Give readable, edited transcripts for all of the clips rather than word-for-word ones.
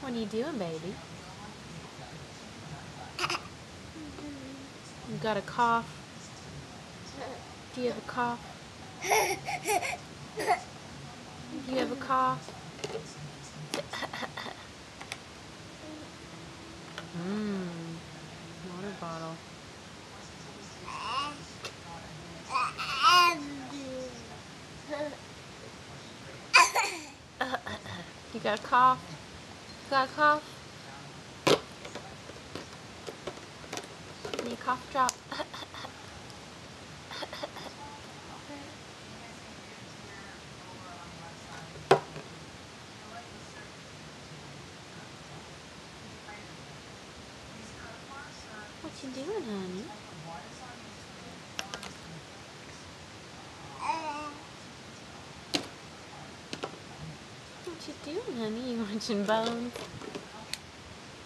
What are you doing, baby? You got a cough? Do you have a cough? Do you have a cough? Water bottle. You got a cough? You got a cough? Need a cough drop? What you doing, honey? What you doing, honey? You watching Bones?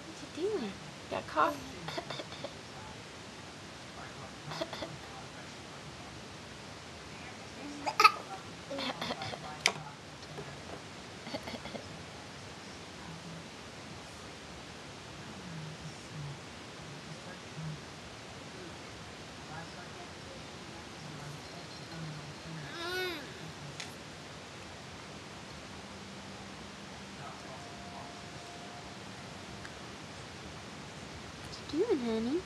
What you doing? Got a cough? What you doing, honey?